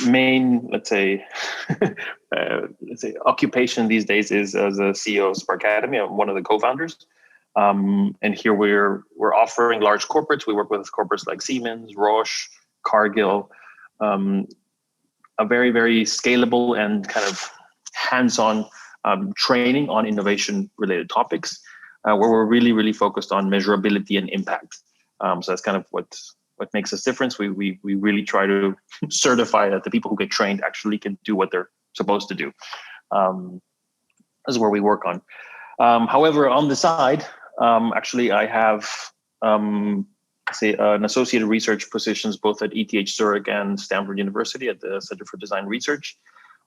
main, let's say, occupation these days is as a CEO of Sparkademy. I'm one of the co-founders. And here we're offering large corporates. We work with corporates like Siemens, Roche, Cargill, a very, very scalable and kind of hands-on training on innovation-related topics, where we're really, really focused on measurability and impact. So that's kind of what makes us different. We really try to certify that the people who get trained actually can do what they're supposed to do. That's where we work on. However, on the side, actually, I have an associated research positions both at ETH Zurich and Stanford University at the Center for Design Research.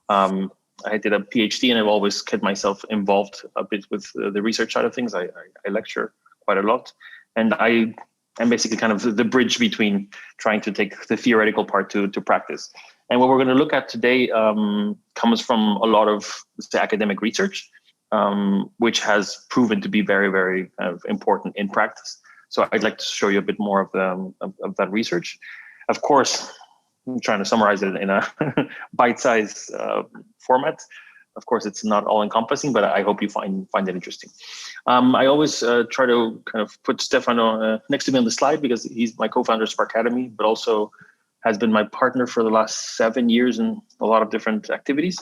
I did a PhD, and I've always kept myself involved a bit with the research side of things. I lecture quite a lot, and I'm basically kind of the bridge between trying to take the theoretical part to practice. And what we're going to look at today comes from a lot of academic research, which has proven to be very, very important in practice. So I'd like to show you a bit more of that research. Of course, I'm trying to summarize it in a bite-sized format. Of course, it's not all-encompassing, but I hope you find it interesting. I always try to kind of put Stefano next to me on the slide because he's my co-founder of Sparkademy, but also has been my partner for the last 7 years in a lot of different activities.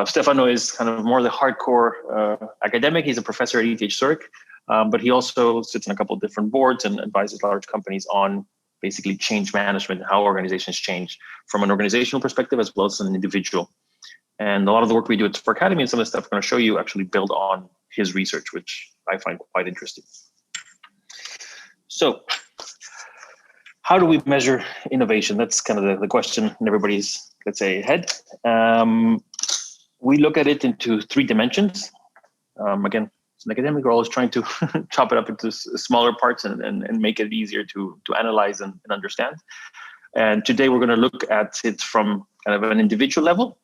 Stefano is kind of more the hardcore academic. He's a professor at ETH Zurich, but he also sits in a couple of different boards and advises large companies on basically change management and how organizations change from an organizational perspective as well as an individual. And a lot of the work we do at Sparkademy and some of the stuff I'm going to show you actually build on his research, which I find quite interesting. So how do we measure innovation? That's kind of the question in everybody's, let's say, head. We look at it into 3 dimensions. Again, as an academic, we're always trying to chop it up into smaller parts and make it easier to analyze and understand. And today we're going to look at it from kind of an individual level.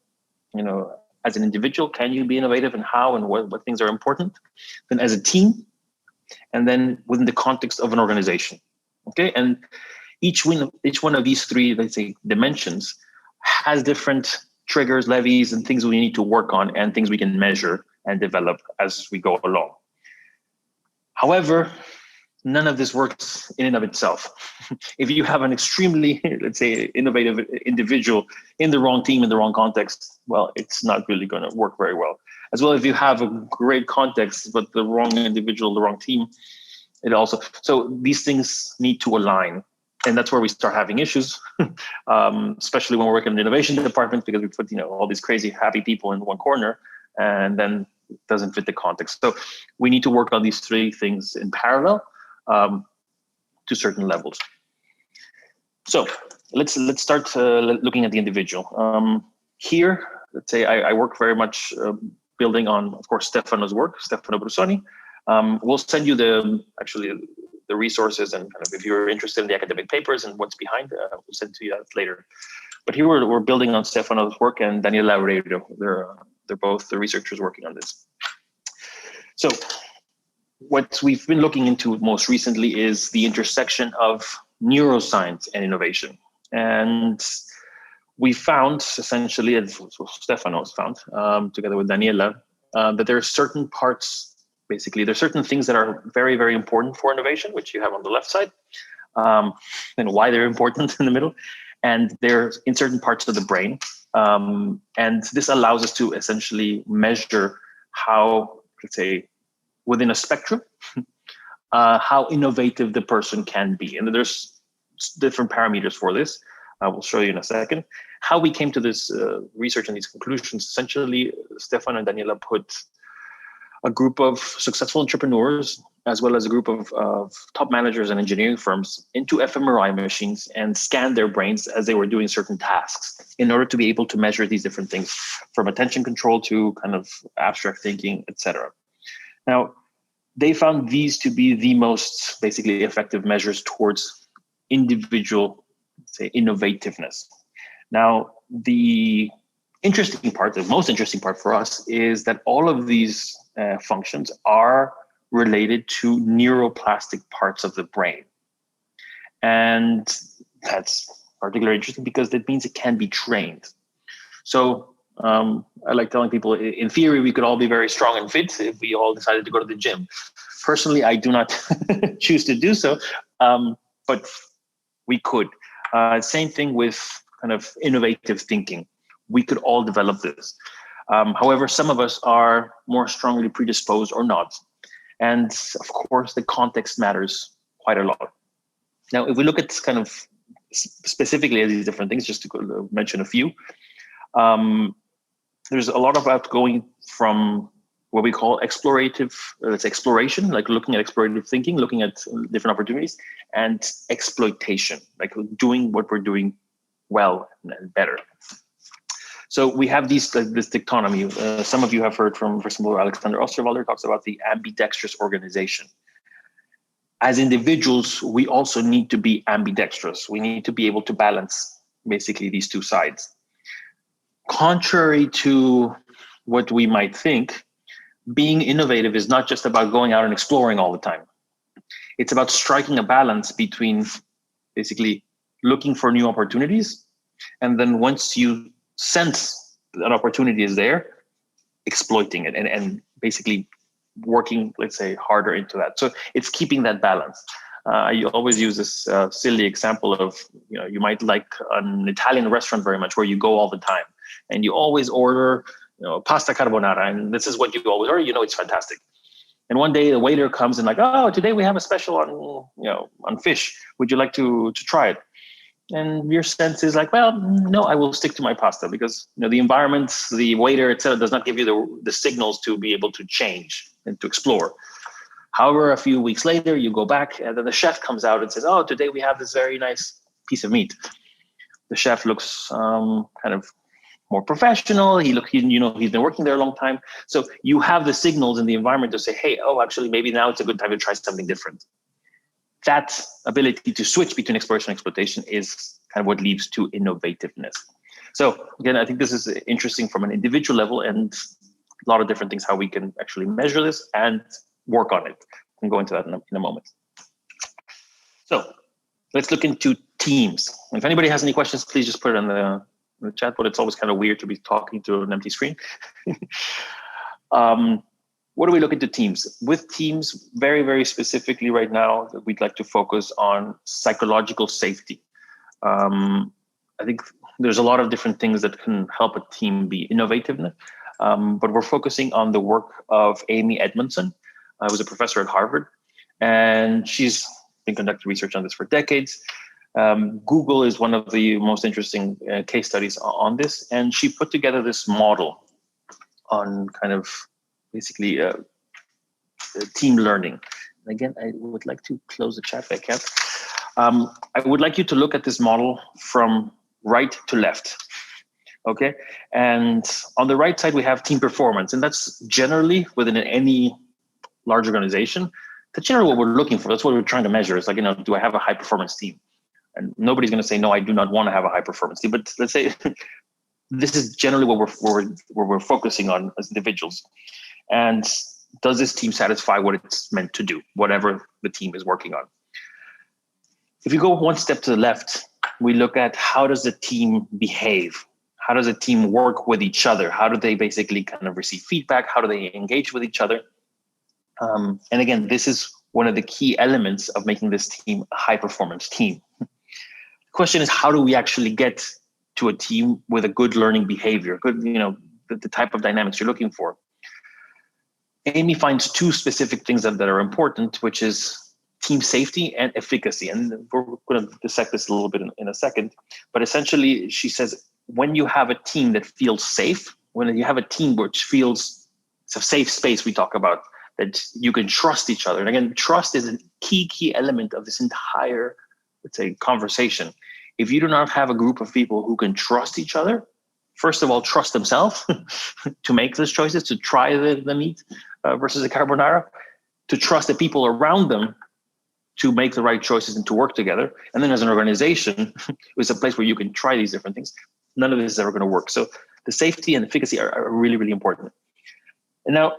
You know, as an individual, can you be innovative and how and what things are important? Then as a team, and then within the context of an organization. Okay, and each one of these 3, let's say, dimensions has different triggers, levies, and things we need to work on and things we can measure and develop as we go along. However, none of this works in and of itself. If you have an extremely, let's say, innovative individual in the wrong team, in the wrong context, well, it's not really going to work very well. As well, if you have a great context, but the wrong individual, the wrong team, it also, so these things need to align. And that's where we start having issues, especially when we're working in the innovation department, because we put, all these crazy happy people in one corner, and then it doesn't fit the context. So we need to work on these 3 things in parallel to certain levels. So let's start looking at the individual. Here, let's say I work very much building on, of course, Stefano's work, Stefano Brusoni. We'll send you the resources, and kind of if you're interested in the academic papers and what's behind, we'll send to you that later. But here we're building on Stefano's work and Daniela Oreiro. They're both the researchers working on this. So what we've been looking into most recently is the intersection of neuroscience and innovation. And we found essentially, as Stefano has found, together with Daniela, that there are certain parts. Basically, there's certain things that are very, very important for innovation, which you have on the left side, and why they're important in the middle. And they're in certain parts of the brain. And this allows us to essentially measure how, let's say, within a spectrum, how innovative the person can be. And there's different parameters for this. I will show you in a second. How we came to this research and these conclusions, essentially, Stefan and Daniela put a group of successful entrepreneurs, as well as a group of top managers and engineering firms into fMRI machines and scanned their brains as they were doing certain tasks in order to be able to measure these different things, from attention control to kind of abstract thinking, etc. Now, they found these to be the most basically effective measures towards individual, say, innovativeness. Now, the interesting part, the most interesting part for us, is that all of these functions are related to neuroplastic parts of the brain. And that's particularly interesting because that means it can be trained. So I like telling people, in theory, we could all be very strong and fit if we all decided to go to the gym. Personally, I do not choose to do so, but we could. Same thing with kind of innovative thinking. We could all develop this. However, some of us are more strongly predisposed or not. And of course, the context matters quite a lot. Now, if we look at kind of specifically at these different things, just to mention a few, there's a lot about going from what we call exploration, like looking at explorative thinking, looking at different opportunities, and exploitation, like doing what we're doing well and better. So we have this dichotomy. Some of you have heard from, for example, Alexander Osterwalder talks about the ambidextrous organization. As individuals, we also need to be ambidextrous. We need to be able to balance basically these two sides. Contrary to what we might think, being innovative is not just about going out and exploring all the time. It's about striking a balance between basically looking for new opportunities, and then once you sense an opportunity is there, exploiting it and basically working, let's say, harder into that. So it's keeping that balance. I always use this silly example of, you might like an Italian restaurant very much where you go all the time and you always order, pasta carbonara, and this is what you always order, it's fantastic. And one day the waiter comes and like, oh, today we have a special on fish. Would you like to try it? And your sense is like, well, no, I will stick to my pasta because the environment, the waiter, etc., does not give you the signals to be able to change and to explore. However, a few weeks later, you go back and then the chef comes out and says, oh, today we have this very nice piece of meat. The chef looks kind of more professional. He's been working there a long time. So you have the signals in the environment to say, hey, actually, maybe now it's a good time to try something different. That ability to switch between exploration and exploitation is kind of what leads to innovativeness. So again, I think this is interesting from an individual level and a lot of different things, how we can actually measure this and work on it. I'll go into that in a moment. So let's look into teams. If anybody has any questions, please just put it in the chat, but it's always kind of weird to be talking to an empty screen. What do we look into teams? With teams, very, very specifically right now, we'd like to focus on psychological safety. I think there's a lot of different things that can help a team be innovative, but we're focusing on the work of Amy Edmondson, who was a professor at Harvard, and she's been conducting research on this for decades. Google is one of the most interesting case studies on this, and she put together this model on kind of basically team learning. And again, I would like to close the chat if I can. I would like you to look at this model from right to left. Okay, and on the right side we have team performance, and that's generally within any large organization. That's generally what we're looking for. That's what we're trying to measure. It's like, do I have a high performance team? And nobody's going to say, no, I do not want to have a high performance team. But let's say this is generally what we're focusing on as individuals. And does this team satisfy what it's meant to do, whatever the team is working on? If you go one step to the left, we look at how does the team behave? How does a team work with each other? How do they basically kind of receive feedback? How do they engage with each other? And again, this is one of the key elements of making this team a high performance team. The question is, how do we actually get to a team with a good learning behavior, good, the type of dynamics you're looking for? Amy finds two specific things that are important, which is team safety and efficacy. And we're going to dissect this a little bit in a second. But essentially, she says, when you have a team that feels safe, when you have a team which feels it's a safe space, we talk about, that you can trust each other. And again, trust is a key element of this entire, let's say, conversation. If you do not have a group of people who can trust each other, first of all, trust themselves to make those choices, to try the meat versus the carbonara, to trust the people around them to make the right choices and to work together. And then as an organization, it's a place where you can try these different things. None of this is ever going to work. So the safety and efficacy are really, really important. And now,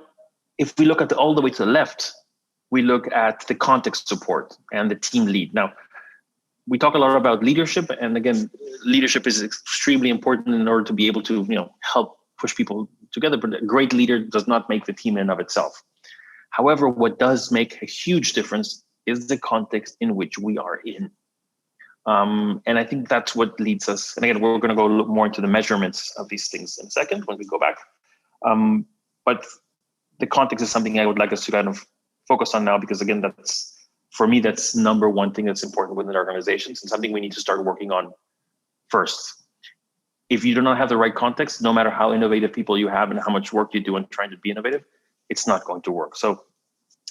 if we look at all the way to the left, we look at the context support and the team lead. Now, we talk a lot about leadership, and again, leadership is extremely important in order to be able to, help push people together. But a great leader does not make the team in and of itself. However, what does make a huge difference is the context in which we are in. And I think that's what leads us. And again, we're going to go a little more into the measurements of these things in a second when we go back. But the context is something I would like us to kind of focus on now, because again, for me, that's number one thing that's important within organizations, and something we need to start working on first. If you do not have the right context, no matter how innovative people you have and how much work you do in trying to be innovative, it's not going to work. So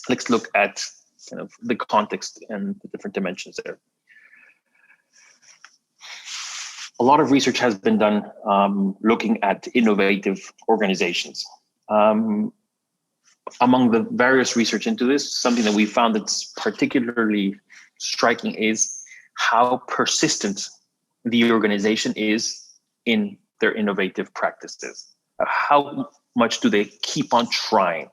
let's look at kind of the context and the different dimensions there. A lot of research has been done looking at innovative organizations. Among the various research into this, something that we found that's particularly striking is how persistent the organization is in their innovative practices. How much do they keep on trying?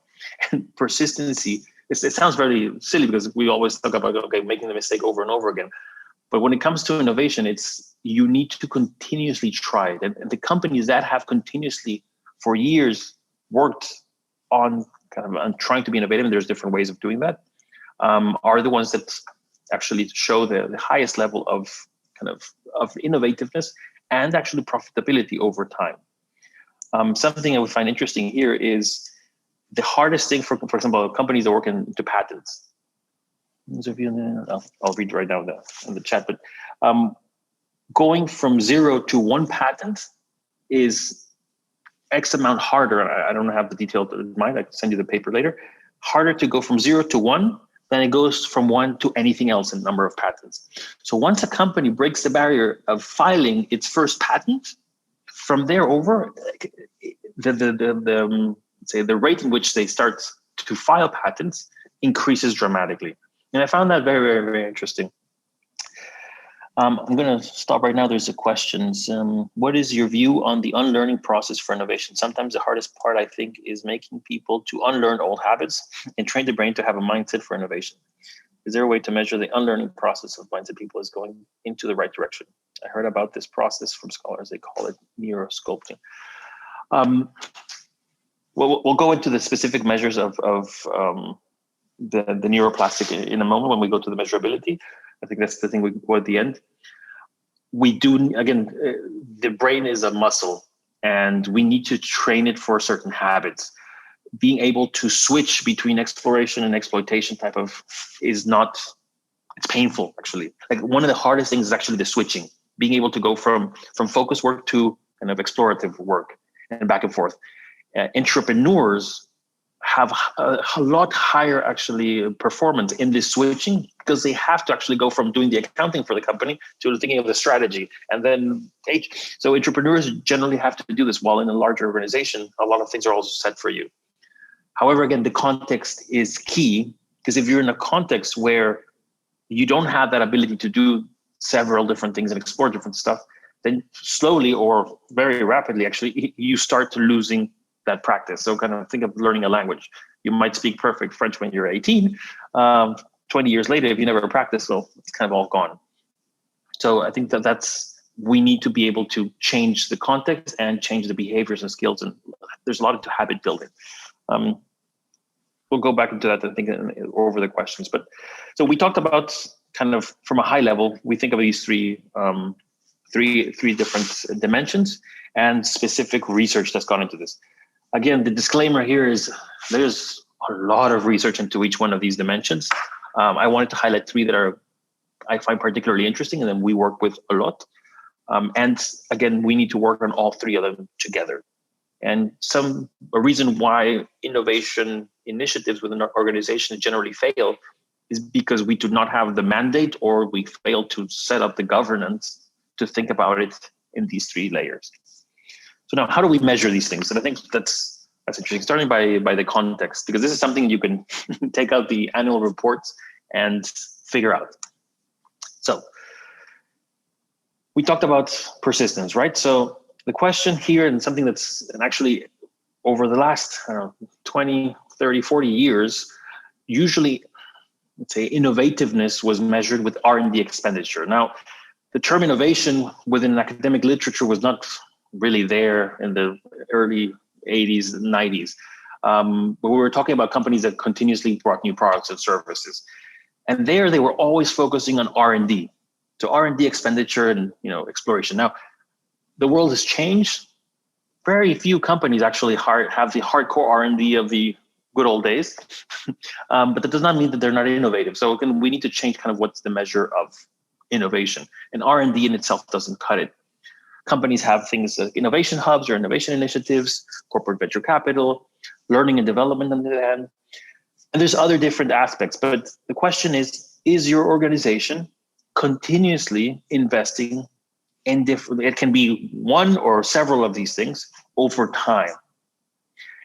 And persistency, it sounds very silly because we always talk about, making the mistake over and over again. But when it comes to innovation, you need to continuously try it. And the companies that have continuously for years worked on trying to be innovative, and there's different ways of doing that, are the ones that actually show the highest level of innovativeness and actually profitability over time. Something I would find interesting here is the hardest thing for example, companies that work into patents. I'll read right now in the chat, but going from 0 to 1 patent is X amount harder. I don't have the detail in mind. I can send you the paper later. Harder to go from 0 to 1 than it goes from 1 to anything else in number of patents. So once a company breaks the barrier of filing its first patent, from there over, the rate in which they start to file patents increases dramatically. And I found that very, very, very interesting. I'm going to stop right now. There's a questions. What is your view on the unlearning process for innovation? Sometimes the hardest part, I think, is making people to unlearn old habits and train the brain to have a mindset for innovation. Is there a way to measure the unlearning process of mindset people is going into the right direction? I heard about this process from scholars. They call it neurosculpting. We'll go into the specific measures of the neuroplastic in a moment when we go to the measurability. I think that's the thing we go at the end. We do, again, the brain is a muscle and we need to train it for certain habits. Being able to switch between exploration and exploitation it's painful actually. Like one of the hardest things is actually the switching, being able to go from focus work to kind of explorative work and back and forth. Entrepreneurs have a lot higher actually performance in this switching because they have to actually go from doing the accounting for the company to thinking of the strategy and then so entrepreneurs generally have to do this, while in a larger organization a lot of things are also set for you. However, again, the context is key, because if you're in a context where you don't have that ability to do several different things and explore different stuff, then slowly or very rapidly actually you start to losing that practice. So kind of think of learning a language. You might speak perfect French when you're 18. 20 years later, if you never practice, well, it's kind of all gone. So I think we need to be able to change the context and change the behaviors and skills. And there's a lot to habit building. We'll go back into that, I think, over the questions. But so we talked about kind of from a high level, we think of these three different dimensions and specific research that's gone into this. Again, the disclaimer here is there's a lot of research into each one of these dimensions. I wanted to highlight 3 that I find particularly interesting and then we work with a lot. And again, we need to work on all 3 of them together. And a reason why innovation initiatives within our organization generally fail is because we do not have the mandate, or we fail to set up the governance to think about it in these 3 layers. So now, how do we measure these things? And I think that's interesting, starting by the context, because this is something you can take out the annual reports and figure out. So we talked about persistence, right? So the question here, and something that's actually over the last 20, 30, 40 years, usually let's say, innovativeness was measured with R&D expenditure. Now, the term innovation within academic literature was not really there in the early 80s and 90s. But we were talking about companies that continuously brought new products and services. And there they were always focusing on R&D. So R&D expenditure and exploration. Now, the world has changed. Very few companies actually have the hardcore R&D of the good old days. But that does not mean that they're not innovative. So again, we need to change kind of what's the measure of innovation. And R&D in itself doesn't cut it. Companies have things like innovation hubs or innovation initiatives, corporate venture capital, learning and development on the other hand. And there's other different aspects. But the question is your organization continuously investing in different, it can be one or several of these things over time.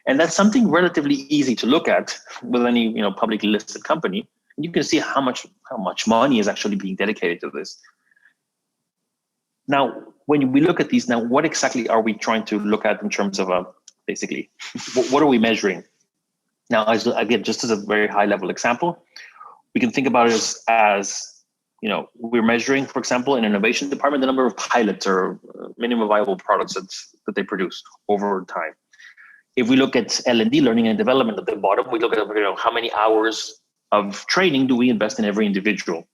And that's something relatively easy to look at with any publicly listed company. You can see how much money is actually being dedicated to this. Now, when we look at these now, what exactly are we trying to look at in terms of basically, what are we measuring? Now, again, just as a very high level example, we can think about it as we're measuring, for example, in an innovation department, the number of pilots or minimum viable products that they produce over time. If we look at L&D, learning and development at the bottom, we look at how many hours of training do we invest in every individual,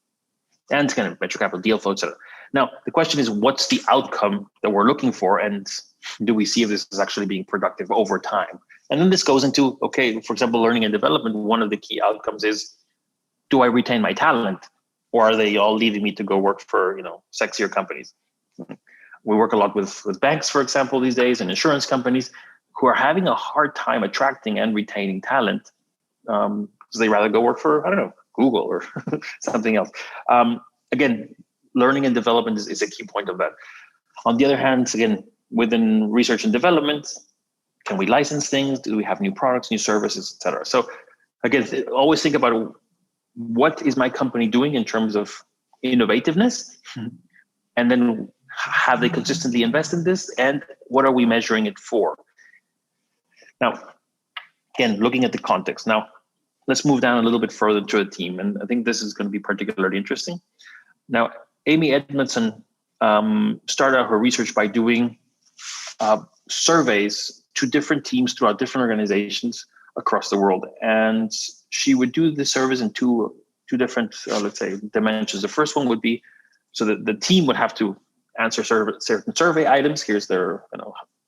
and kind of venture capital, deal flow, etc. Now, the question is, what's the outcome that we're looking for, and do we see if this is actually being productive over time? And then this goes into, okay, for example, learning and development. One of the key outcomes is, do I retain my talent, or are they all leaving me to go work for sexier companies? We work a lot with banks, for example, these days, and insurance companies who are having a hard time attracting and retaining talent. So they rather go work for, Google or something else. Again, learning and development is a key point of that. On the other hand, again, within research and development, can we license things? Do we have new products, new services, et cetera? So again, always think about what is my company doing in terms of innovativeness? And then have they consistently invested in this? And what are we measuring it for? Now, again, looking at the context. Now, let's move down a little bit further to the team. And I think this is going to be particularly interesting. Now, Amy Edmondson started out her research by doing surveys to different teams throughout different organizations across the world. And she would do the surveys in two different, let's say, dimensions. The first one would be, so that the team would have to answer certain survey items. Here's their,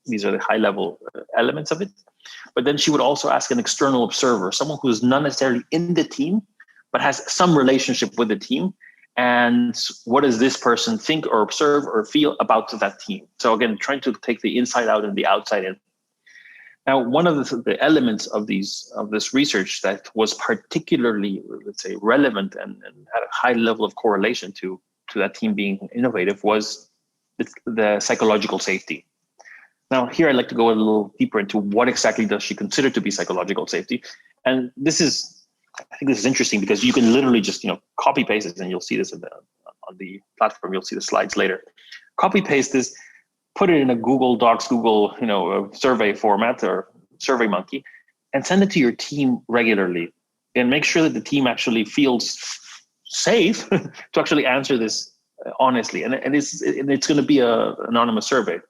these are the high level elements of it. But then she would also ask an external observer, someone who's not necessarily in the team, but has some relationship with the team. And what does this person think or observe or feel about that team? So again, trying to take the inside out and the outside in. Now, one of the elements of this research that was particularly, let's say, relevant and had a high level of correlation to that team being innovative was the psychological safety. Now, here I'd like to go a little deeper into what exactly does she consider to be psychological safety. And I think this is interesting because you can literally just, copy paste it, and you'll see this on the platform. You'll see the slides later. Copy paste this, put it in a Google Docs, survey format or Survey Monkey, and send it to your team regularly, and make sure that the team actually feels safe to actually answer this honestly. And it's going to be an anonymous survey.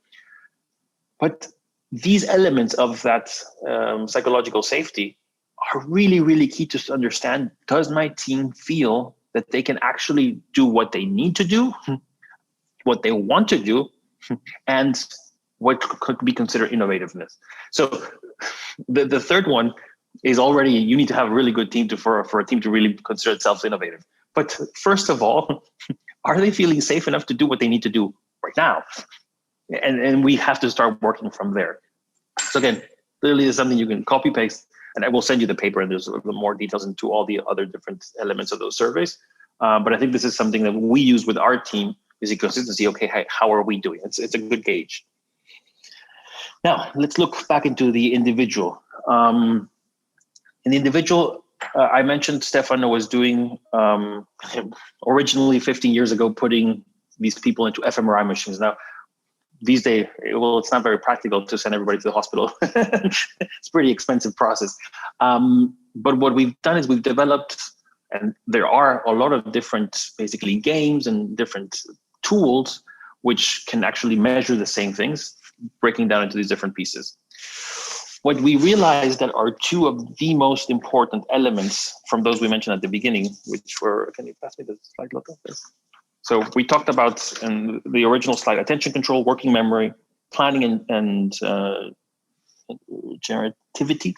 But these elements of that psychological safety are really, really key to understand. Does my team feel that they can actually do what they need to do, what they want to do, and what could be considered innovativeness? So the third one is already, you need to have a really good team for a team to really consider itself innovative. But first of all, are they feeling safe enough to do what they need to do right now? And we have to start working from there. So again, clearly is something you can copy paste, and I will send you the paper, and there's a little more details into all the other different elements of those surveys. But I think this is something that we use with our team, is a consistency. Okay, how are we doing? It's a good gauge. Now, let's look back into the individual. In the individual, I mentioned Stefano was doing, originally 15 years ago, putting these people into fMRI machines. Now, these days, it's not very practical to send everybody to the hospital. It's a pretty expensive process. But what we've done is we've developed And there are a lot of different, basically, games and different tools which can actually measure the same things, breaking down into these different pieces. What we realized that are two of the most important elements from those we mentioned at the beginning, which were, can you pass me the slide, Lotte? So we talked about in the original slide, attention control, working memory, planning and generativity,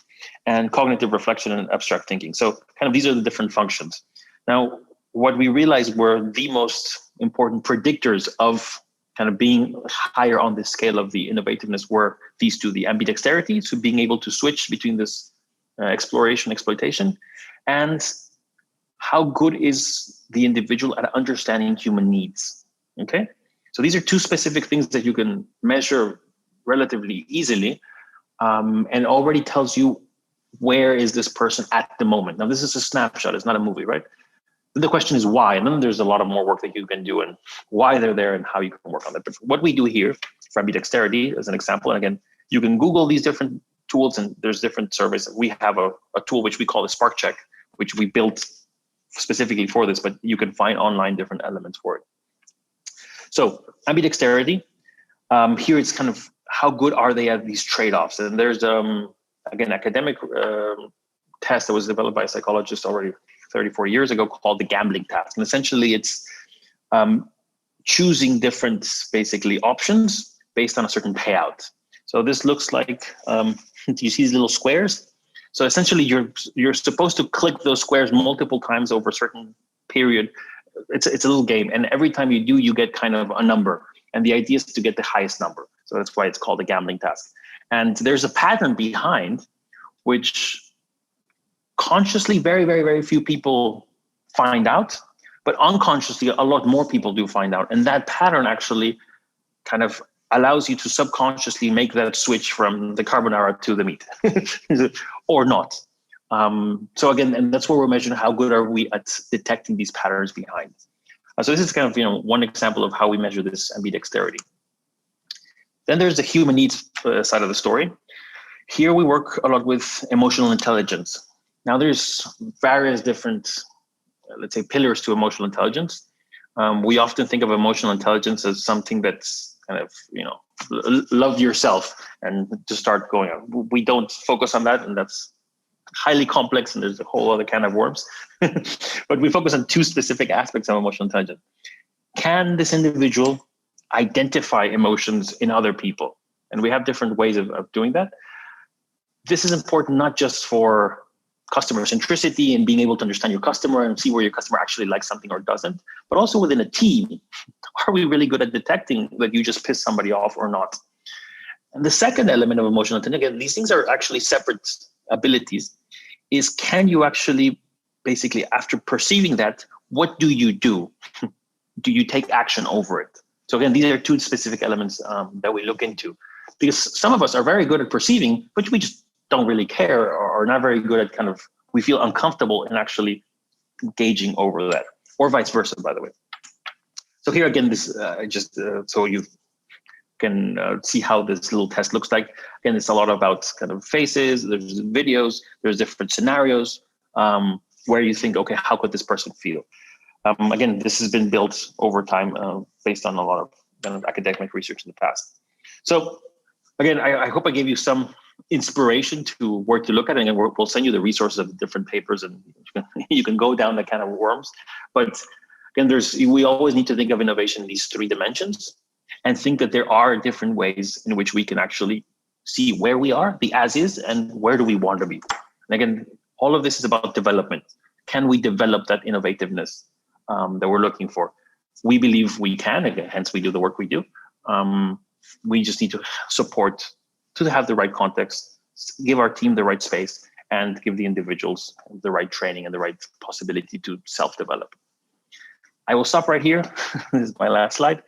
and cognitive reflection and abstract thinking. So kind of these are the different functions. Now, what we realized were the most important predictors of kind of being higher on the scale of the innovativeness were these two, the ambidexterity, so being able to switch between this exploration, exploitation, and how good is the individual at understanding human needs, okay? So these are two specific things that you can measure relatively easily, and already tells you where is this person at the moment. Now, this is a snapshot, it's not a movie, right? The question is why, and then there's a lot of more work that you can do and why they're there and how you can work on that. But what we do here for ambidexterity as an example, and again, you can Google these different tools and there's different surveys. We have a tool which we call the Spark Check, which we built specifically for this, but you can find online different elements for it. So ambidexterity, here it's kind of how good are they at these trade-offs? And there's, again, academic test that was developed by a psychologist already 34 years ago called the gambling task. And essentially it's choosing different, basically, options based on a certain payout. So this looks like, do you see these little squares? So essentially you're supposed to click those squares multiple times over a certain period. It's a little game. And every time you do, you get kind of a number. And the idea is to get the highest number. So that's why it's called a gambling task. And there's a pattern behind which consciously very, very, very few people find out, but unconsciously a lot more people do find out. And that pattern actually kind of allows you to subconsciously make that switch from the carbonara to the meat or not. So again, and that's where we're measuring how good are we at detecting these patterns behind. So this is kind of, one example of how we measure this ambidexterity. Then there's the human needs side of the story. Here we work a lot with emotional intelligence. Now there's various different, let's say, pillars to emotional intelligence. We often think of emotional intelligence as something that's kind of, love yourself and to start going on. We don't focus on that, and that's highly complex, and there's a whole other can of worms. But we focus on two specific aspects of emotional intelligence. Can this individual identify emotions in other people? And we have different ways of doing that. This is important not just for customer centricity and being able to understand your customer and see where your customer actually likes something or doesn't, but also within a team. Are we really good at detecting that you just piss somebody off or not? And the second element of emotional intelligence, again, these things are actually separate abilities, is can you actually, basically, after perceiving that, what do you do? Do you take action over it? So again, these are two specific elements that we look into, because some of us are very good at perceiving, but we just don't really care, or are not very good at we feel uncomfortable in actually engaging over that, or vice versa, by the way. So here again, this so you can see how this little test looks like. Again, it's a lot about kind of faces, there's videos, there's different scenarios where you think, okay, how could this person feel? Again, this has been built over time based on a lot of kind of academic research in the past. So again, I hope I gave you some inspiration to where to look at it, and we'll send you the resources of the different papers, and you can go down the can of worms. But again, we always need to think of innovation in these three dimensions, and think that there are different ways in which we can actually see where we are, the as is, and where do we want to be. And again, all of this is about development. Can we develop that innovativeness that we're looking for? We believe we can, again, hence we do the work we do. We just need to support to have the right context, give our team the right space, and give the individuals the right training and the right possibility to self-develop. I will stop right here. This is my last slide.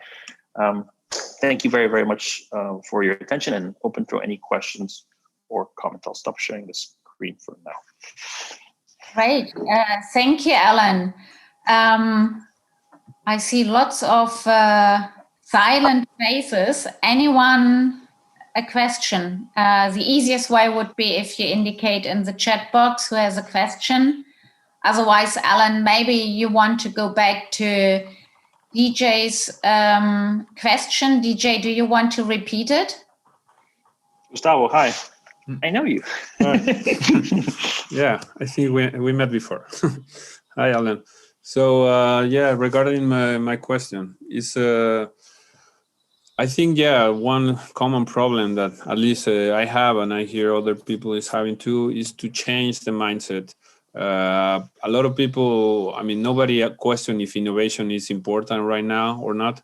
Thank you very, very much for your attention, and open to any questions or comments. I'll stop sharing the screen for now. Great. Thank you, Alan. I see lots of silent faces. Anyone a question? The easiest way would be if you indicate in the chat box who has a question. Otherwise, Alan, maybe you want to go back to DJ's question. DJ, do you want to repeat it? Gustavo, hi. I know you. Yeah, I think we met before. Hi, Alan. So regarding my question is, I think one common problem that at least I have and I hear other people is having too is to change the mindset. A lot of people, I mean, nobody question if innovation is important right now or not.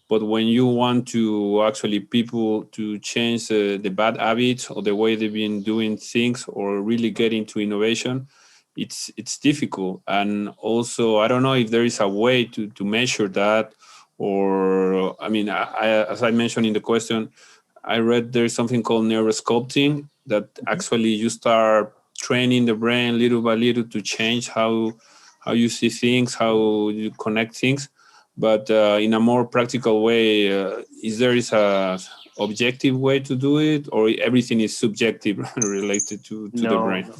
But when you want to actually people to change the bad habits or the way they've been doing things or really get into innovation, it's difficult. And also, I don't know if there is a way to measure that. Or, I mean, as I mentioned in the question, I read there's something called neurosculpting that actually you start training the brain little by little to change how you see things, how you connect things. But in a more practical way, is a objective way to do it, or everything is subjective related to the brain?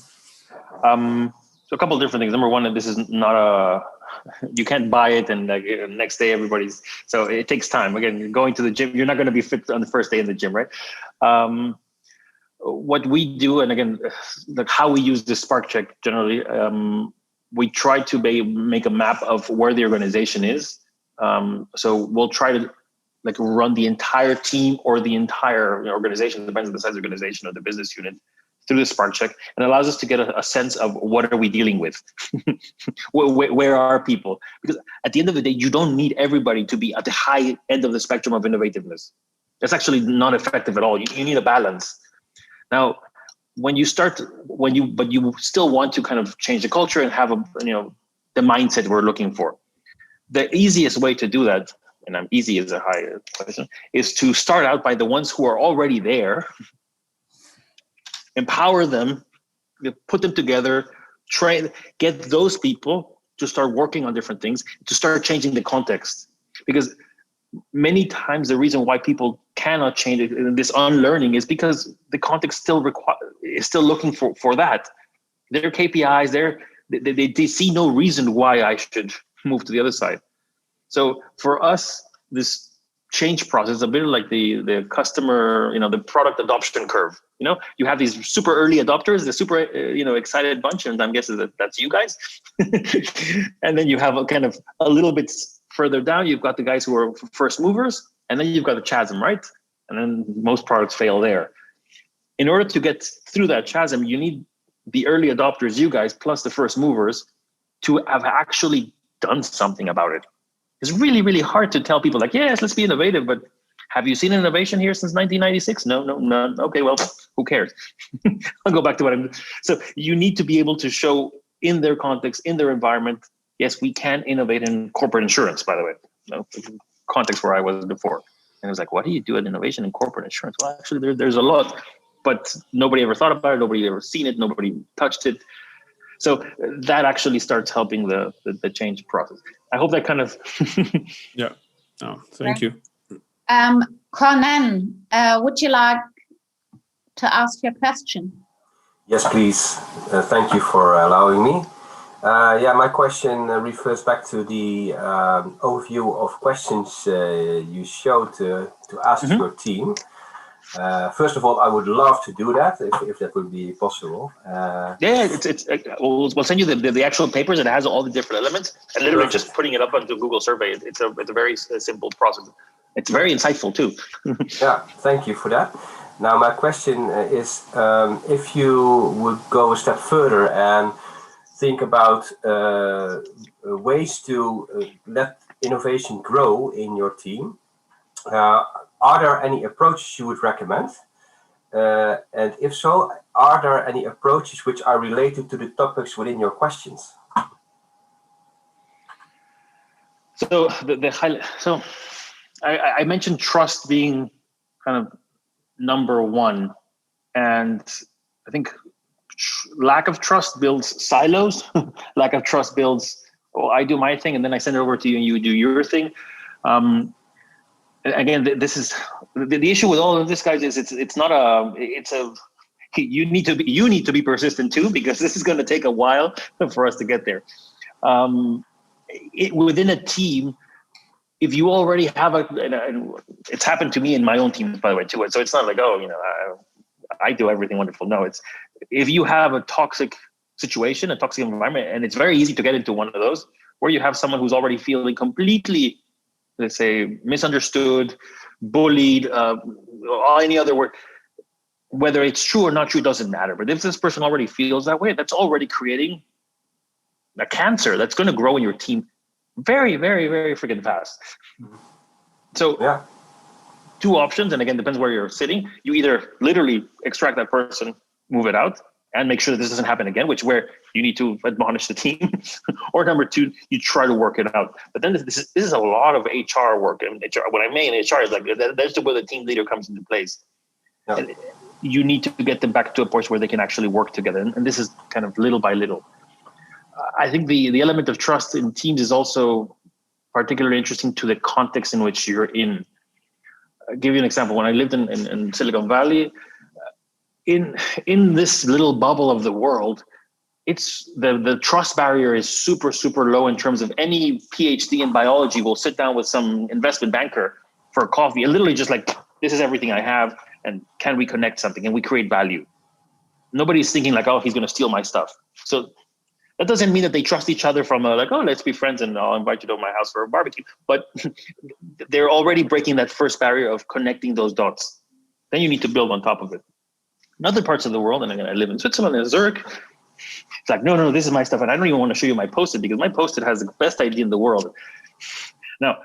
So a couple of different things. Number one, this is not you can't buy it and next day so it takes time. Again, you're going to the gym, you're not going to be fit on the first day in the gym, right? What we do, and again, like how we use the Spark Check generally, we try to make a map of where the organization is. So we'll try to like run the entire team or the entire organization, depends on the size of the organization or the business unit, through the Spark Check, and allows us to get a sense of what are we dealing with. where are people? Because at the end of the day, you don't need everybody to be at the high end of the spectrum of innovativeness. That's actually not effective at all. You need a balance. Now, but you still want to kind of change the culture and have the mindset we're looking for. The easiest way to do that, and easy is a high question, is to start out by the ones who are already there. Empower them, put them together, get those people to start working on different things, to start changing the context. Because many times the reason why people cannot change it, this unlearning, is because the context is still looking for that. Their KPIs, they see no reason why I should move to the other side. So for us, this change process is a bit like the customer, the product adoption curve. You have these super early adopters, the super excited bunch, and I'm guessing that's you guys. And then you have a little bit further down, you've got the guys who are first movers, and then you've got the chasm, right? And then most products fail there. In order to get through that chasm, you need the early adopters, you guys, plus the first movers, to have actually done something about it. It's really, really hard to tell people like, yes, let's be innovative, but have you seen innovation here since 1996? No. Okay, well, who cares? I'll go back to what I'm. So you need to be able to show in their context, in their environment, yes, we can innovate in corporate insurance, by the way. Context where I was before. And it was like, what do you do at innovation in corporate insurance? Well, actually, there's a lot, but nobody ever thought about it. Nobody ever seen it. Nobody touched it. So that actually starts helping the change process. I hope that kind of. Yeah. Oh, thank you. Conan, would you like to ask your question? Yes, please. Thank you for allowing me. My question refers back to the overview of questions you showed to ask your team. First of all, I would love to do that if that would be possible. We'll send you the actual papers. It has all the different elements, and literally just putting it up onto Google Survey. It's a very simple process. It's very insightful too. Yeah, thank you for that. Now, my question is, if you would go a step further and think about ways to let innovation grow in your team, are there any approaches you would recommend? And if so, are there any approaches which are related to the topics within your questions? So I mentioned trust being kind of number one, and I think lack of trust builds silos. Lack of trust builds, I do my thing and then I send it over to you and you do your thing. Again, this is the issue with all of this, guys. Is it's you need to be persistent too, because this is going to take a while for us to get there. Within a team, if you already have and it's happened to me in my own team, by the way, too. So it's not like, I do everything wonderful. No, it's if you have a toxic situation, a toxic environment, and it's very easy to get into one of those where you have someone who's already feeling completely, let's say, misunderstood, bullied, any other word, whether it's true or not true, doesn't matter. But if this person already feels that way, that's already creating a cancer that's going to grow in your team very, very, very freaking fast. So yeah. Two options, and again, depends where you're sitting. You either literally extract that person, move it out, and make sure that this doesn't happen again, where you need to admonish the team. Or number two, you try to work it out. But then this is a lot of HR work. And HR, what I mean in HR is like, that's where the team leader comes into place. Yeah. And you need to get them back to a point where they can actually work together. And this is kind of little by little. I think the element of trust in teams is also particularly interesting to the context in which you're in. I'll give you an example. When I lived in Silicon Valley, in this little bubble of the world, it's the trust barrier is super, super low in terms of any PhD in biology will sit down with some investment banker for a coffee and literally just like, this is everything I have, and can we connect something? And we create value. Nobody's thinking like, oh, he's going to steal my stuff. So that doesn't mean that they trust each other from like, oh, let's be friends and I'll invite you to my house for a barbecue. But they're already breaking that first barrier of connecting those dots. Then you need to build on top of it. In other parts of the world, and again, I live in Switzerland and Zurich, it's like, no, this is my stuff. And I don't even want to show you my Post-it because my Post-it has the best idea in the world. Now,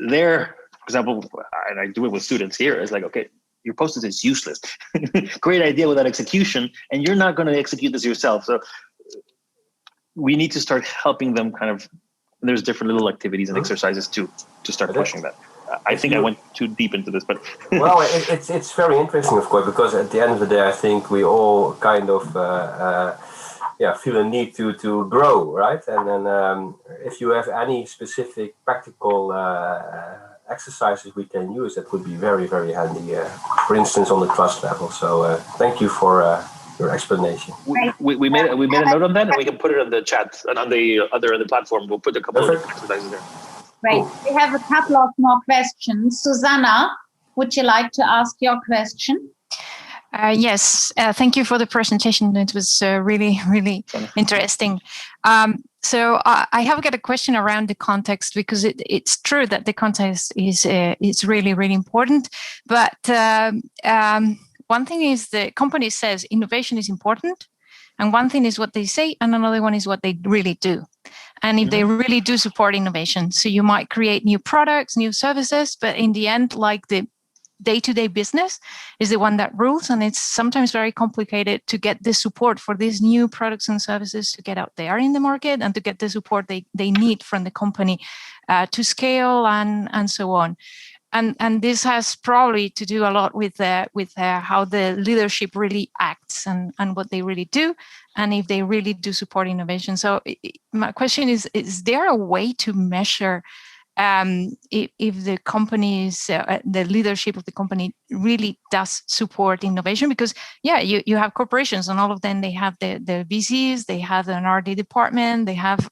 there, for example, and I do it with students here, it's like, okay, your Post-it is useless. Great idea without execution, and you're not going to execute this yourself. So we need to start helping them kind of, there's different little activities and exercises to start pushing that. I think I went too deep into this, but well, it's very interesting, of course, because at the end of the day, I think we all kind of feel a need to grow, right? And then if you have any specific practical exercises we can use, that would be very, very handy. For instance, on the trust level. So thank you for your explanation. We made a note on that, and we can put it on the chat and on the other platform. We'll put a couple of exercises there. Great. Cool. We have a couple of more questions. Susanna, would you like to ask your question? Yes. Thank you for the presentation. It was really, really interesting. So I have got a question around the context, because it's true that the context is really, really important. But one thing is the company says innovation is important, and one thing is what they say, and another one is what they really do. And if they really do support innovation, so you might create new products, new services, but in the end, like the day-to-day business is the one that rules, and it's sometimes very complicated to get the support for these new products and services to get out there in the market and to get the support they need from the company to scale and so on. And this has probably to do a lot with how the leadership really acts and what they really do, and if they really do support innovation. So my question is there a way to measure if the company's the leadership of the company really does support innovation? Because you have corporations, and all of them, they have the VCs, they have an R&D department, they have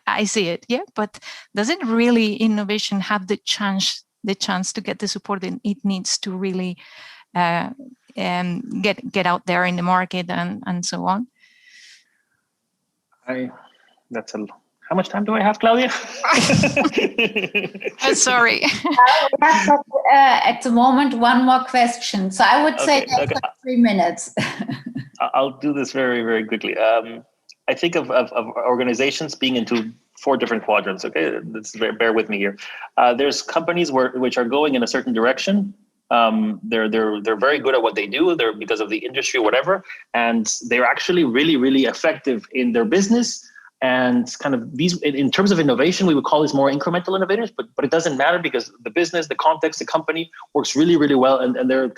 I see it, but does it really innovation have the chance to get the support that it needs to really get out there in the market and so on? How much time do I have, Claudia? Sorry. At the moment, one more question. So I would say 3 minutes. I'll do this very, very quickly. I think of organizations being into 4 different quadrants. Okay, bear with me here. There's companies which are going in a certain direction. They're very good at what they do. They're because of the industry or whatever, and they're actually really, really effective in their business. And kind of these, in terms of innovation, we would call these more incremental innovators, but it doesn't matter because the business, the context, the company works really, really well, and they're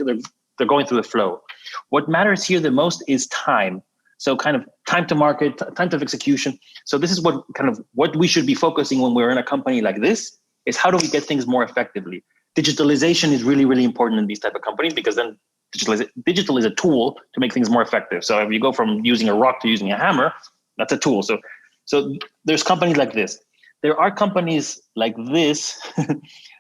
going through the flow. What matters here the most is time. So kind of time to market, time to execution. So this is what we should be focusing when we're in a company like this, is how do we get things more effectively? Digitalization is really, really important in these type of companies, because then Digital is a tool to make things more effective. So if you go from using a rock to using a hammer, that's a tool. So there's companies like this. There are companies like this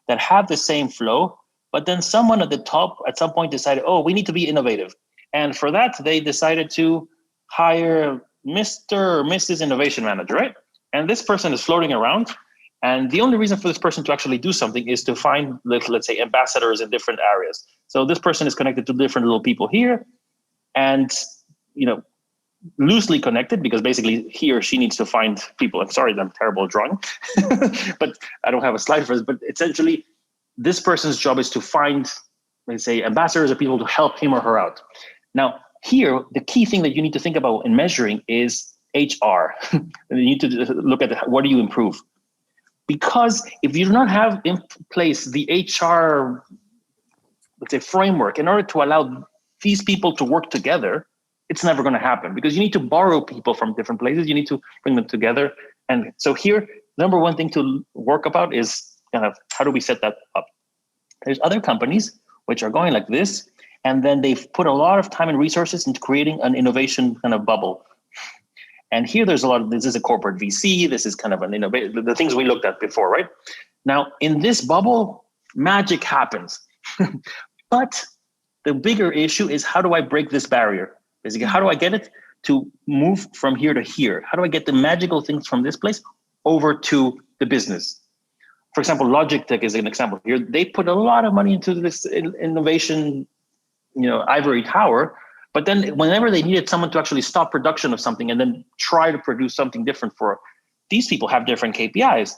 that have the same flow, but then someone at the top at some point decided, oh, we need to be innovative. And for that, they decided to hire Mr. or Mrs. Innovation Manager, right? And this person is floating around. And the only reason for this person to actually do something is to find, let's say, ambassadors in different areas. So this person is connected to different little people here and, loosely connected, because basically he or she needs to find people. I'm sorry, I'm terrible at drawing, but I don't have a slide for this. But essentially, this person's job is to find, let's say, ambassadors or people to help him or her out. Now, here, the key thing that you need to think about in measuring is HR. And you need to look at what do you improve? Because if you do not have in place the HR, let's say, framework in order to allow these people to work together, it's never going to happen, because you need to borrow people from different places. You need to bring them together. And so here, number one thing to work about is kind of how do we set that up? There's other companies which are going like this, and then they've put a lot of time and resources into creating an innovation kind of bubble. And here there's a lot of, this is a corporate VC, this is kind of an innovation, the things we looked at before, right? Now, in this bubble, magic happens. But the bigger issue is, how do I break this barrier? Basically, how do I get it to move from here to here? How do I get the magical things from this place over to the business? For example, Logitech is an example here. They put a lot of money into this innovation, ivory tower. But then whenever they needed someone to actually stop production of something and then try to produce something different for, these people have different KPIs.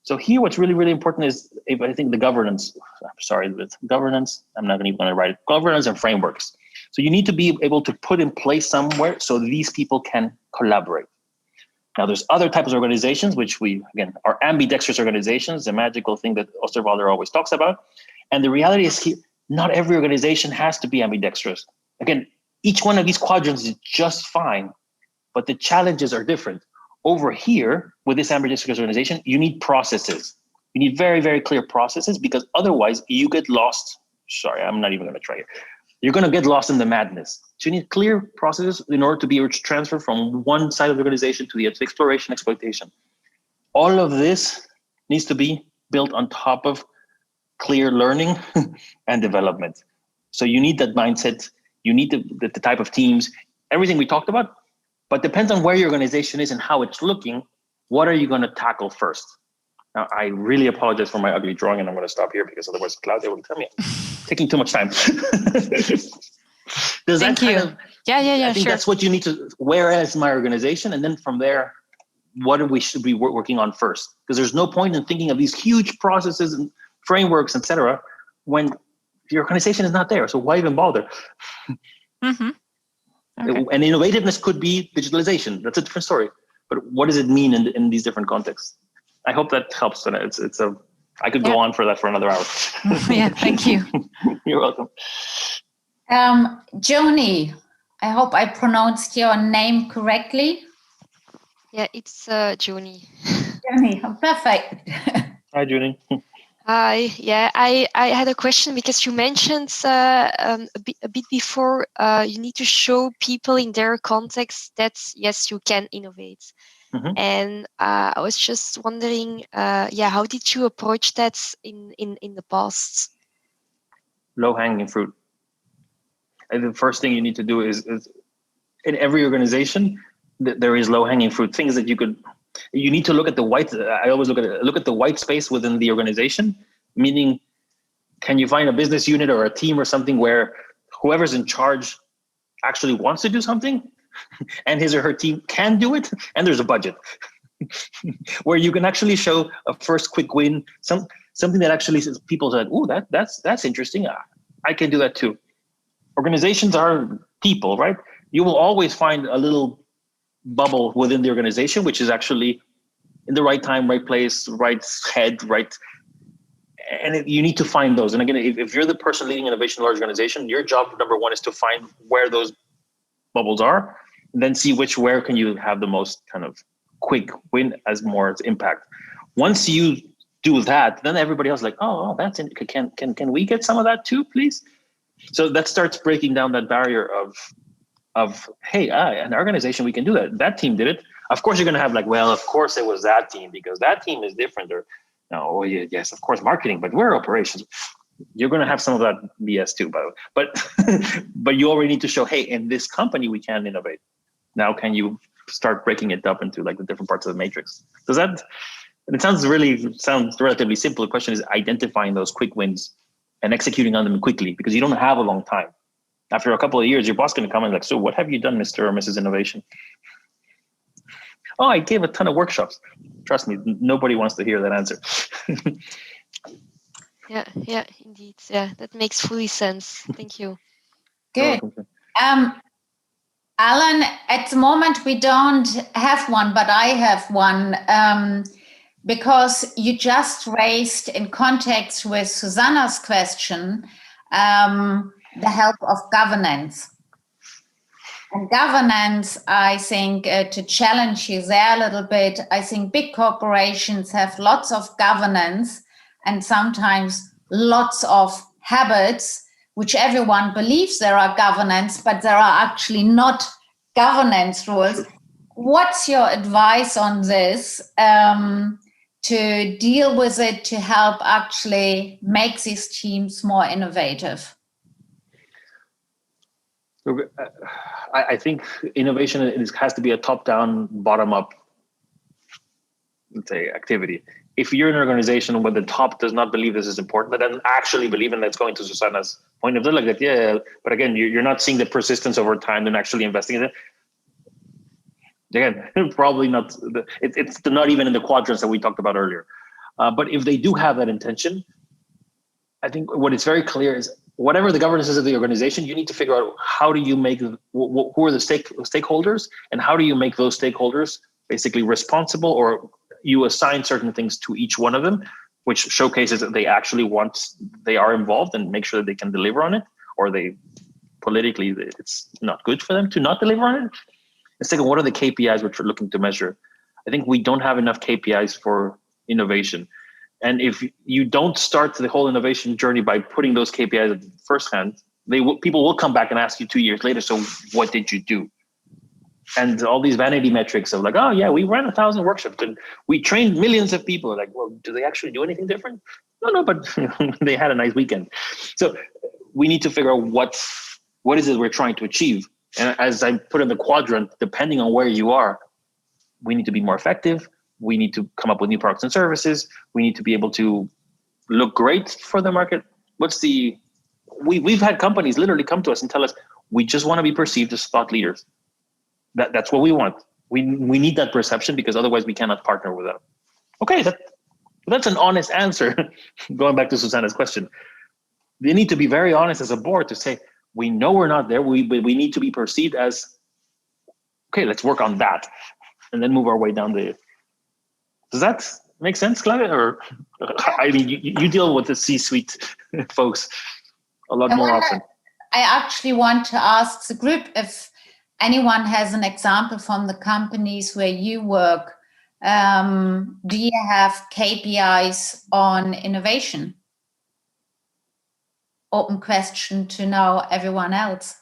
So here, what's really, really important is, I think, the governance. I'm not even going to write it. Governance and frameworks. So you need to be able to put in place somewhere so these people can collaborate. Now, there's other types of organizations, which are ambidextrous organizations, the magical thing that Osterwalder always talks about. And the reality is, not every organization has to be ambidextrous. Again, each one of these quadrants is just fine, but the challenges are different. Over here, with this ambidextrous organization, you need processes. You need very, very clear processes, because otherwise you get lost. Sorry, I'm not even going to try it. You're going to get lost in the madness. So you need clear processes in order to be able to transfer from one side of the organization to the other, exploration, exploitation. All of this needs to be built on top of clear learning and development. So you need that mindset. You need the type of teams, everything we talked about, but depends on where your organization is and how it's looking. What are you going to tackle first? Now, I really apologize for my ugly drawing, and I'm going to stop here because otherwise Claudia will tell me I'm taking too much time. Thank you. I think that's what you need to, where is my organization? And then from there, what do we should be working on first? Because there's no point in thinking of these huge processes and frameworks, etc., when your organization is not there. So why even bother? Mm-hmm. Okay. And innovativeness could be digitalization. That's a different story. But what does it mean in these different contexts? I hope that helps. And I could go on for that for another hour. Yeah, thank you. You're welcome. Joni, I hope I pronounced your name correctly. Yeah, it's Joni. Joni, perfect. Hi, Joni. Hi. Yeah, I had a question, because you mentioned a bit before, you need to show people in their context that, yes, you can innovate. Mm-hmm. And I was just wondering, how did you approach that in the past? Low-hanging fruit. And the first thing you need to do is in every organization, there is low-hanging fruit, things that you need to look at the white. I always look at the white space within the organization, meaning, can you find a business unit or a team or something where whoever's in charge actually wants to do something and his or her team can do it, and there's a budget where you can actually show a first quick win, something that actually says people say, oh, that's interesting. I can do that too. Organizations are people, right? You will always find a little bubble within the organization, which is actually in the right time, right place, right head, right. And you need to find those. And again, if you're the person leading innovation in a large organization, your job number one is to find where those bubbles are, and then see where can you have the most kind of quick win as more impact. Once you do that, then everybody else is like, oh, that's can we get some of that too, please? So that starts breaking down that barrier of hey, an organization, we can do that. That team did it. Of course, you're going to have like, well, of course it was that team because that team is different. Or no, yes, of course, marketing, but we're operations. You're going to have some of that BS too, by the way. But you already need to show, hey, in this company we can innovate. Now, can you start breaking it up into like the different parts of the matrix? Does that? And it sounds relatively simple. The question is identifying those quick wins and executing on them quickly, because you don't have a long time. After a couple of years, your boss is going to come and like, so what have you done, Mr. or Mrs. Innovation? Oh, I gave a ton of workshops. Trust me, nobody wants to hear that answer. Yeah, indeed. Yeah, that makes fully sense. Thank you. Good. Alan, at the moment we don't have one, but I have one, because you just raised in context with Susanna's question, the help of governance. And governance, I think, to challenge you there a little bit, I think big corporations have lots of governance and sometimes lots of habits, which everyone believes there are governance, but there are actually not governance rules. What's your advice on this to deal with it, to help actually make these teams more innovative? I think innovation has to be a top-down, bottom-up, let's say, activity. If you're in an organization where the top does not believe this is important, that doesn't actually believe, and that's going to Susanna's point of view, like that, yeah, but again, you're not seeing the persistence over time and actually investing in it. Again, probably not. It's not even in the quadrants that we talked about earlier. But if they do have that intention, I think what is very clear is whatever the governance is of the organization, you need to figure out how do you make, who are the stakeholders, and how do you make those stakeholders basically responsible, or you assign certain things to each one of them, which showcases that they actually they are involved and make sure that they can deliver on it, or politically it's not good for them to not deliver on it. And second, what are the KPIs which we're looking to measure? I think we don't have enough KPIs for innovation. And if you don't start the whole innovation journey by putting those KPIs at firsthand, people will come back and ask you 2 years later, so what did you do? And all these vanity metrics of like, oh yeah, we ran 1,000 workshops and we trained millions of people. Like, well, do they actually do anything different? No, but they had a nice weekend. So we need to figure out what is it we're trying to achieve. And as I put in the quadrant, depending on where you are, we need to be more effective. We need to come up with new products and services. We need to be able to look great for the market. We've had companies literally come to us and tell us, we just want to be perceived as thought leaders. That's what we want. We need that perception, because otherwise we cannot partner with them. Okay, that's an honest answer. Going back to Susanna's question, they need to be very honest as a board to say, we know we're not there. We need to be perceived as, okay, let's work on that, and then move our way down the. Does that make sense, Claudia? Or I mean, you deal with the C-suite folks a lot more often. I actually want to ask the group if anyone has an example from the companies where you work. Do you have KPIs on innovation? Open question to now everyone else.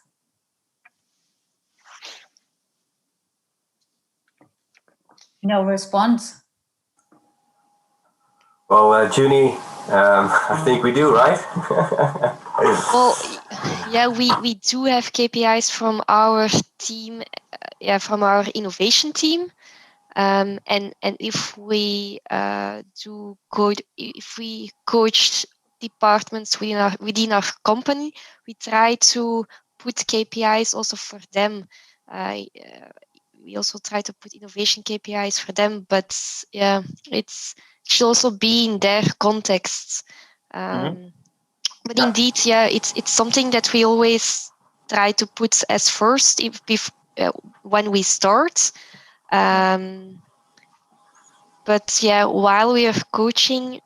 No response. Well, Junie, I think we do, right? Well, yeah, we do have KPIs from our team, from our innovation team, and if we if we coach departments within our company, we try to put KPIs also for them. We also try to put innovation KPIs for them, but yeah, it should also be in their contexts. But indeed, yeah, it's something that we always try to put as first when we start. But yeah, while we are coaching,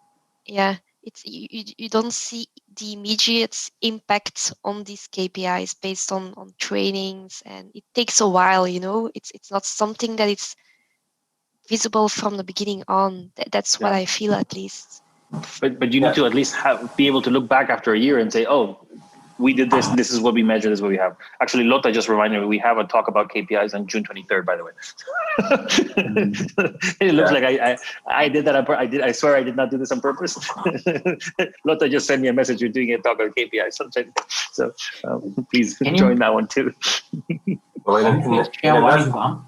yeah, you don't see the immediate impact on these KPIs based on trainings, and it takes a while. It's not something that it's visible from the beginning on. That's what I feel, at least. But you need to at least be able to look back after a year and say, oh, we did this. This is what we measure. This is what we have. Actually, Lotta just reminded me we have a talk about KPIs on June 23rd. By the way, it looks like I did that. I swear I did not do this on purpose. Lotta just sent me a message. You're doing a talk on KPIs. So please join that one too. Well, share what example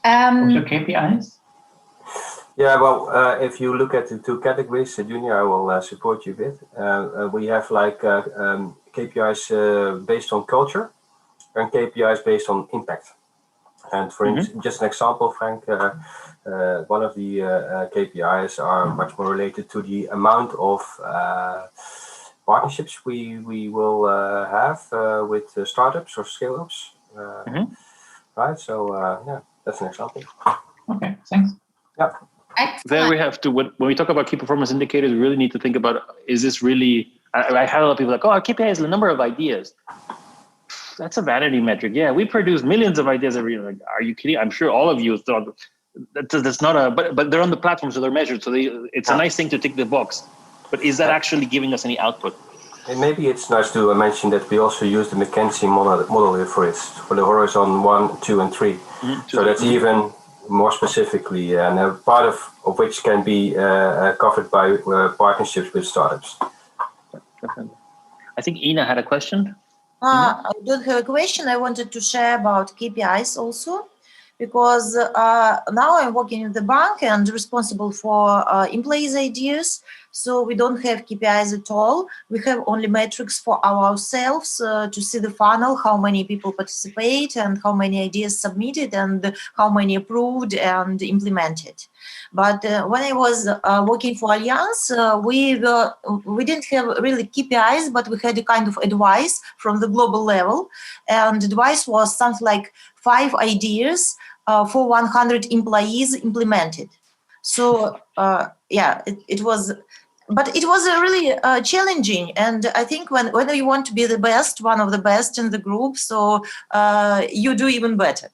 of your KPIs? Yeah, well, if you look at the two categories, Junior, I will support you with. We have like KPIs based on culture and KPIs based on impact. And for instance, just an example, Frank, one of the KPIs are much more related to the amount of partnerships we will have with startups or scale-ups. Right, so yeah, that's an example. Okay, thanks. Yeah. There we have to, when we talk about key performance indicators, we really need to think about, is this really, I had a lot of people like, oh, our KPI is the number of ideas. That's a vanity metric. Yeah, we produce millions of ideas every year. Like, are you kidding? I'm sure all of you thought that's not a, but they're on the platform, so they're measured. So it's a nice thing to tick the box. But is that actually giving us any output? And maybe it's nice to mention that we also use the McKinsey model here for the horizon 1, 2, and 3. So that's even more specifically, and part of which can be covered by partnerships with startups. Definitely. I think Ina had a question. I don't have a question. I wanted to share about KPIs also, because now I'm working in the bank and responsible for employees' ideas. So we don't have KPIs at all. We have only metrics for ourselves to see the funnel, how many people participate and how many ideas submitted and how many approved and implemented. But when I was working for Allianz, we didn't have really KPIs, but we had a kind of advice from the global level. And advice was something like 5 ideas for 100 employees implemented. So yeah, it was, but it was really challenging. And I think when you want to be the best, one of the best in the group, so you do even better.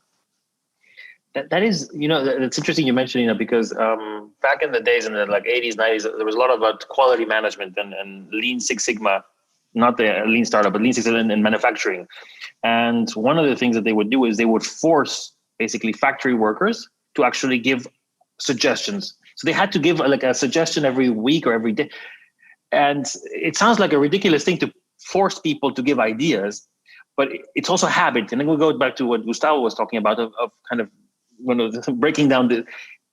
That is, it's interesting you mentioning that, because back in the days in the like 80s, 90s, there was a lot about quality management and Lean Six Sigma, not the Lean startup, but Lean Six Sigma in manufacturing. And one of the things that they would do is they would force basically factory workers to actually give suggestions. So they had to give like a suggestion every week or every day. And it sounds like a ridiculous thing to force people to give ideas, but it's also habit. And then we'll go back to what Gustavo was talking about of kind of breaking down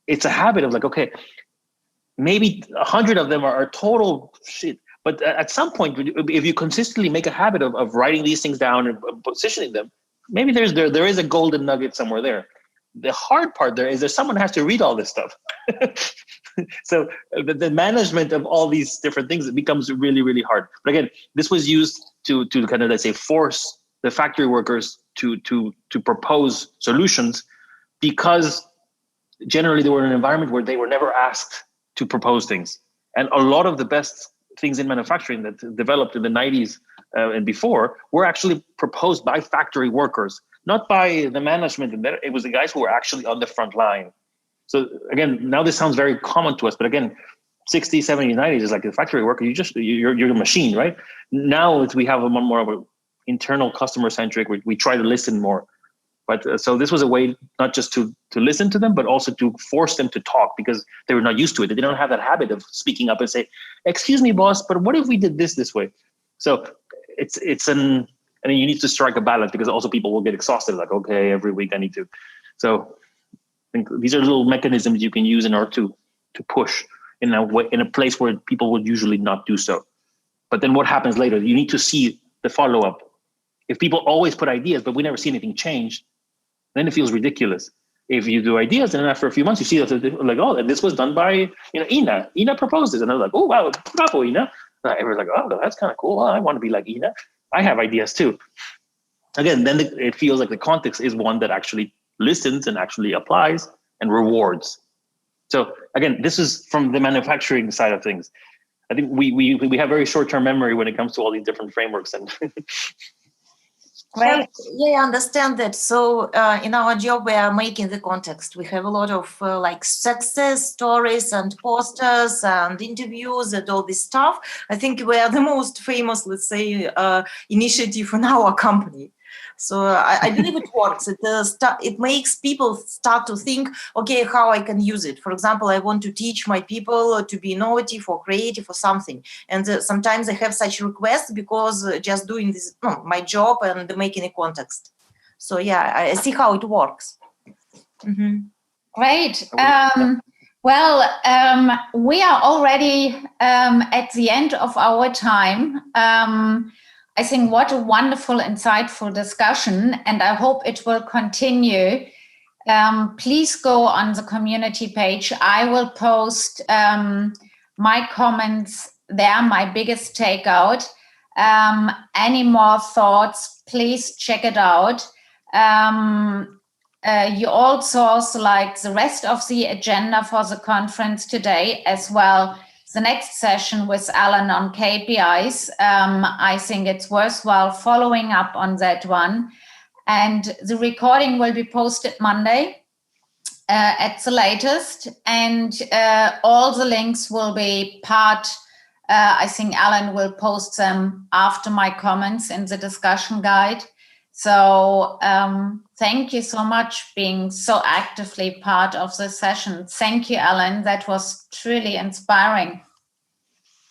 it's a habit of like, okay, maybe 100 of them are total shit. But at some point, if you consistently make a habit of writing these things down and positioning them, maybe there is a golden nugget somewhere there. The hard part there is that someone has to read all this stuff. So the management of all these different things, it becomes really, really hard. But again, this was used to kind of, let's say, force the factory workers to propose solutions, because generally they were in an environment where they were never asked to propose things. And a lot of the best things in manufacturing that developed in the 90s and before were actually proposed by factory workers, not by the management. It was the guys who were actually on the front line. So again, now this sounds very common to us, but again, 60s, 70s, 90s is like a factory worker. You're a machine, right? Now we have a more of an internal customer centric. We try to listen more. But so this was a way not just to listen to them, but also to force them to talk, because they were not used to it. They don't have that habit of speaking up and say, "Excuse me, boss, but what if we did this way?" So and you need to strike a balance, because also people will get exhausted. Like, okay, every week I need to. So I think these are little mechanisms you can use in order to push in a place where people would usually not do so. But then what happens later? You need to see the follow-up. If people always put ideas, but we never see anything change, then it feels ridiculous. If you do ideas, and then after a few months, you see that like, oh, this was done by Ina. Ina proposed this, and they're like, oh wow, bravo, Ina. And everyone's like, oh, that's kind of cool. Well, I want to be like Ina. I have ideas too. Again, then it feels like the context is one that actually listens and actually applies and rewards. So again, this is from the manufacturing side of things. I think we have very short-term memory when it comes to all these different frameworks and. Great. Yeah, I understand that. So in our job, we are making the context. We have a lot of like success stories and posters and interviews and all this stuff. I think we are the most famous, let's say, initiative in our company. So I believe it works. It makes people start to think, okay, how I can use it. For example, I want to teach my people to be innovative or creative or something. And sometimes I have such requests because just doing this, my job and making a context. So yeah, I see how it works. Mm-hmm. Great. We are already at the end of our time. I think what a wonderful, insightful discussion, and I hope it will continue. Please go on the community page. I will post my comments there, my biggest takeout. Any more thoughts, please check it out. You also, like the rest of the agenda for the conference today, as well the next session with Alan on KPIs. I think it's worthwhile following up on that one. And the recording will be posted Monday at the latest. And all the links will be part, I think Alan will post them after my comments in the discussion guide. So thank you so much being so actively part of the session. Thank you, Alan. That was truly inspiring.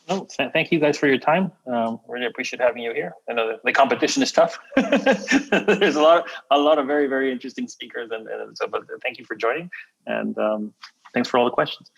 Oh, thank you guys for your time. Really appreciate having you here. I know the competition is tough. There's a lot of very, very interesting speakers, and so. But thank you for joining, and thanks for all the questions.